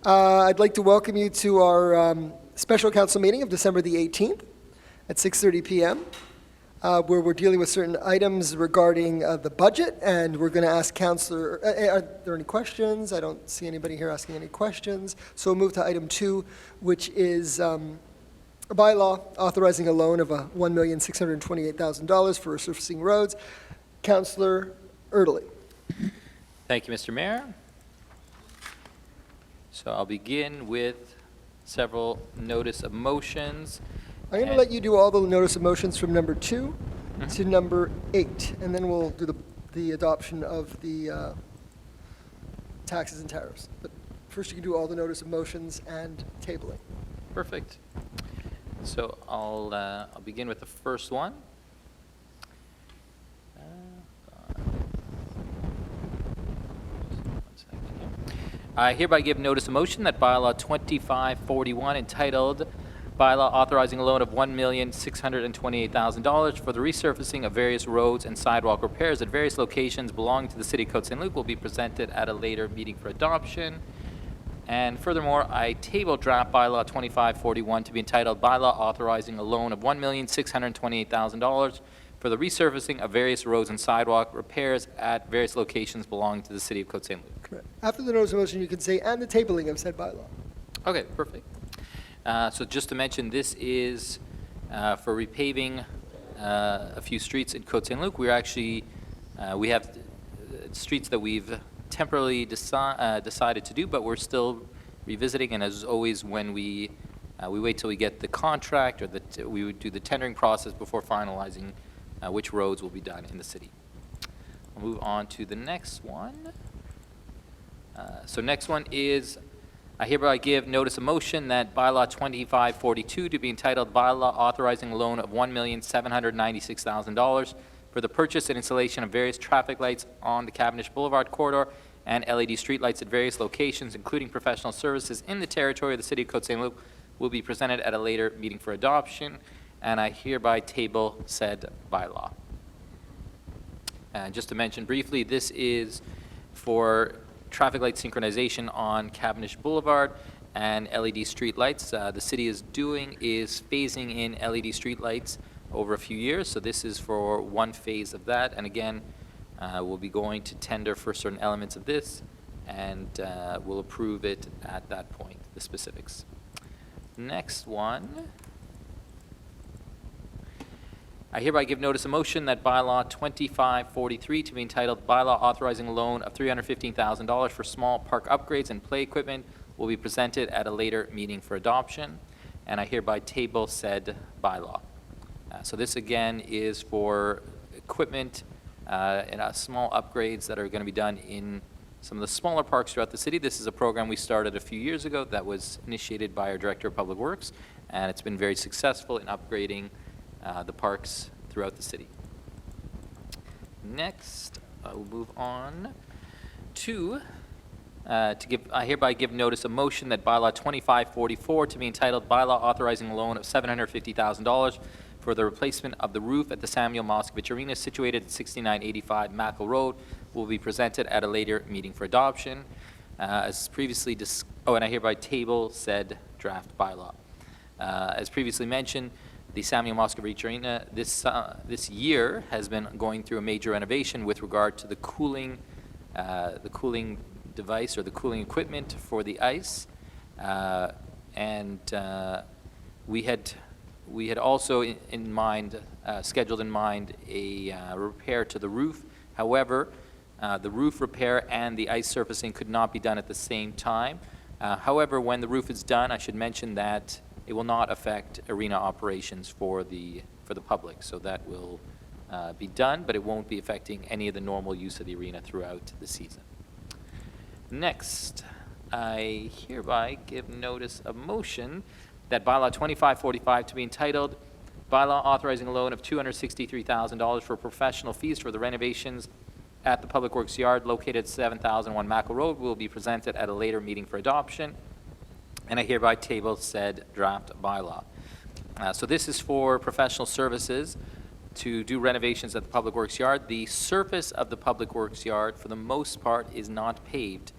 I'd like to welcome you to our special council meeting of December the 18th at 6:30 p.m., where we're dealing with certain items regarding the budget, and we're going to ask Councillor, are there any questions? I don't see anybody here asking any questions. So we'll move to item 2, which is a bylaw authorizing a loan of $1,628,000 for resurfacing roads. Councillor Erdely. Thank you, Mr. Mayor. So I'll begin with several notice of motions. I'm going to let you do all the notice of motions from number 2 to number 8, and then we'll do the adoption of the taxes and tariffs. But first you can do all the notice of motions and tabling. Perfect. So I'll begin with the first one. I hereby give notice of motion that bylaw 2541 entitled Bylaw Authorizing a Loan of $1,628,000 for the resurfacing of various roads and sidewalk repairs at various locations belonging to the City of Côte Saint-Luc will be presented at a later meeting for adoption. And furthermore, I table draft bylaw 2541 to be entitled Bylaw Authorizing a Loan of $1,628,000 for the resurfacing of various roads and sidewalk repairs at various locations belonging to the City of Côte Saint-Luc. Correct. After the notice of motion, you can say, and the tabling of said bylaw. Okay, perfect. So just to mention, this is for repaving a few streets in Côte Saint-Luc. We're actually, we have streets that we've temporarily decided to do, but we're still revisiting, and as always, when we wait till we get the contract, or we would do the tendering process before finalizing which roads will be done in the city. We'll move on to the next one. So next one is, I hereby give notice of motion that bylaw 2542 to be entitled Bylaw Authorizing a Loan of $1,796,000 for the purchase and installation of various traffic lights on the Cavendish Blvd corridor and LED streetlights at various locations, including professional services in the territory of the City of Côte Saint-Luc, will be presented at a later meeting for adoption, and I hereby table said bylaw. And just to mention briefly, this is for traffic light synchronization on Cavendish Blvd and LED street lights. The city is phasing in LED street lights over a few years, so this is for one phase of that, and again, we'll be going to tender for certain elements of this, and we'll approve it at that point, the specifics. Next one. I hereby give notice of motion that bylaw 2543 to be entitled Bylaw Authorizing a Loan of $315,000 for small park upgrades and play equipment will be presented at a later meeting for adoption, and I hereby table said bylaw. So this again is for equipment and small upgrades that are going to be done in some of the smaller parks throughout the city. This is a program we started a few years ago that was initiated by our Director of Public Works, and it's been very successful in upgrading the parks throughout the city. Next, I will move on to I hereby give notice of motion that bylaw 2544 to be entitled Bylaw Authorizing a Loan of $750,000 for the replacement of the roof at the Samuel Moscovich Arena situated at 6985 Mackle Road will be presented at a later meeting for adoption. As previously and I hereby table said draft bylaw. As previously mentioned, the Samuel Moscovich Arena this year has been going through a major renovation with regard to the cooling device or the cooling equipment for the ice, and we had also scheduled in mind a repair to the roof. However, the roof repair and the ice surfacing could not be done at the same time. However, when the roof is done, I should mention that it will not affect arena operations for the public, so that will be done, but it won't be affecting any of the normal use of the arena throughout the season. Next, I hereby give notice of motion that bylaw 2545 to be entitled Bylaw Authorizing a Loan of $263,000 for professional fees for the renovations at the Public Works Yard located at 7001 Mackle Road will be presented at a later meeting for adoption, and I hereby table said draft bylaw. So this is for professional services to do renovations at the Public Works Yard. The surface of the Public Works Yard, for the most part, is not paved.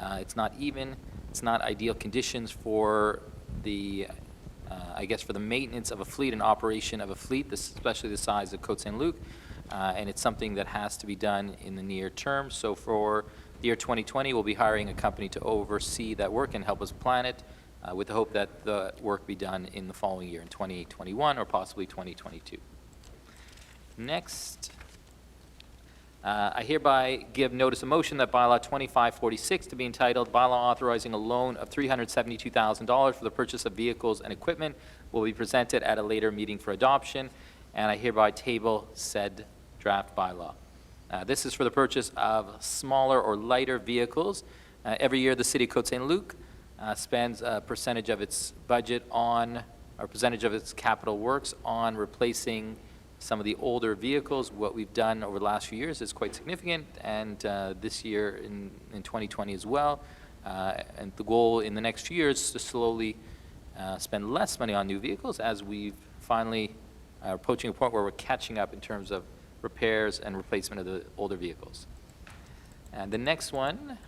It's not even. it's not ideal conditions for the, I guess, for the maintenance of a fleet and operation of a fleet, especially the size of Côte Saint-Luc, and it's something that has to be done in the near term. So for the year 2020, we'll be hiring a company to oversee that work and help us plan it, with the hope that the work be done in the following year, in 2021 or possibly 2022. Next, I hereby give notice of motion that bylaw 2546 to be entitled Bylaw Authorizing a Loan of $372,000 for the purchase of vehicles and equipment will be presented at a later meeting for adoption, and I hereby table said draft bylaw. This is for the purchase of smaller or lighter vehicles. Every year, the City of Côte Saint-Luc spends a percentage of its budget on, or percentage of its capital works on replacing some of the older vehicles. What we've done over the last few years is quite significant, and this year in 2020 as well. And the goal in the next few years is to slowly spend less money on new vehicles as we've finally approaching a point where we're catching up in terms of repairs and replacement of the older vehicles. And the next one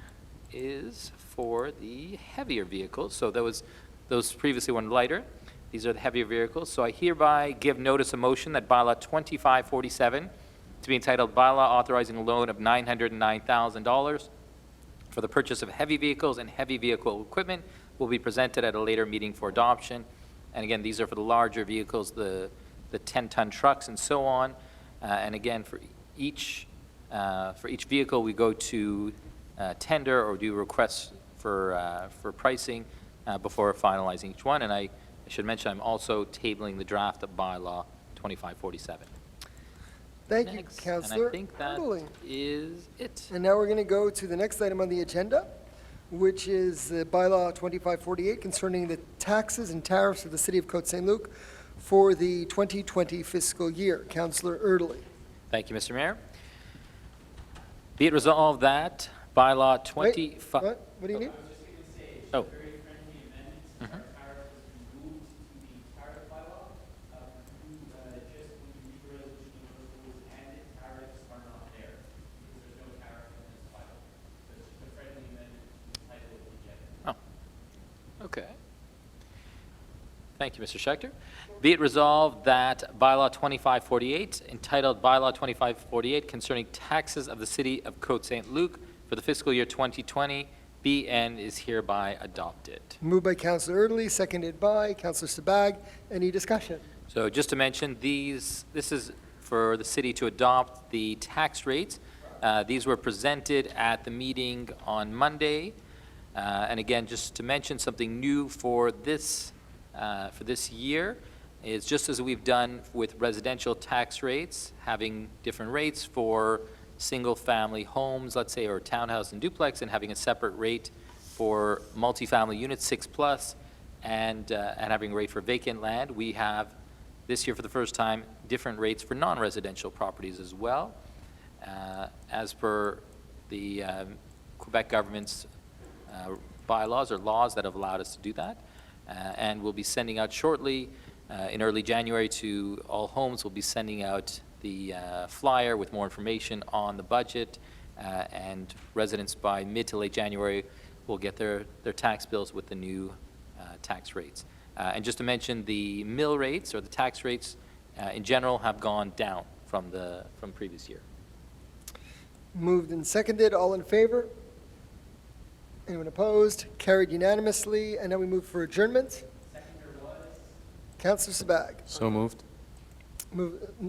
is for the heavier vehicles. So those previously were lighter. These are the heavier vehicles. So I hereby give notice of motion that bylaw 2547 to be entitled Bylaw Authorizing a Loan of $909,000 for the purchase of heavy vehicles and heavy vehicle equipment will be presented at a later meeting for adoption. And again, these are for the larger vehicles, the 10-ton trucks and so on. And again, for each vehicle, we go to tender or do requests for pricing before finalizing each one. And I should mention I'm also tabling the draft of bylaw 2547. Thank you, Next, Councillor. and I think that is it. And now we're going to go to the next item on the agenda, which is bylaw 2548 concerning the taxes and tariffs of the City of Côte Saint-Luc for the 2020 fiscal year. Councillor Erdely. Thank you, Mr. Mayor. Be it resolved that bylaw 25... What? What do you need? Oh. Okay. Thank you, Mr. Schechter. Be it resolved that bylaw 2548, entitled Bylaw 2548 concerning taxes of the City of Côte Saint-Luc for the fiscal year 2020, be and is hereby adopted. Moved by Councillor Erdely, seconded by Councillor Sabag. Any discussion? So just to mention, this is for the city to adopt the tax rates. These were presented at the meeting on Monday. And again, just to mention something new for this year is just as we've done with residential tax rates, having different rates for single-family homes, let's say, or townhouse and duplex, and having a separate rate for multifamily units, 6+, and having a rate for vacant land. We have this year for the first time different rates for non-residential properties as well, as per the Quebec government's bylaws or laws that have allowed us to do that. And we'll be sending out shortly, in early January, to all homes. We'll be sending out the flyer with more information on the budget, and residents by mid to late January will get their tax bills with the new tax rates. And just to mention, the mill rates or the tax rates in general have gone down from previous year. Moved and seconded. All in favor? Anyone opposed? Carried unanimously. And now we move for adjournment. Seconder was? Councillor Sabag. So moved.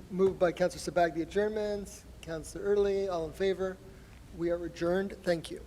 Moved by Councillor Sabag, the adjournment. Councillor Erdely, all in favor? We are adjourned. Thank you.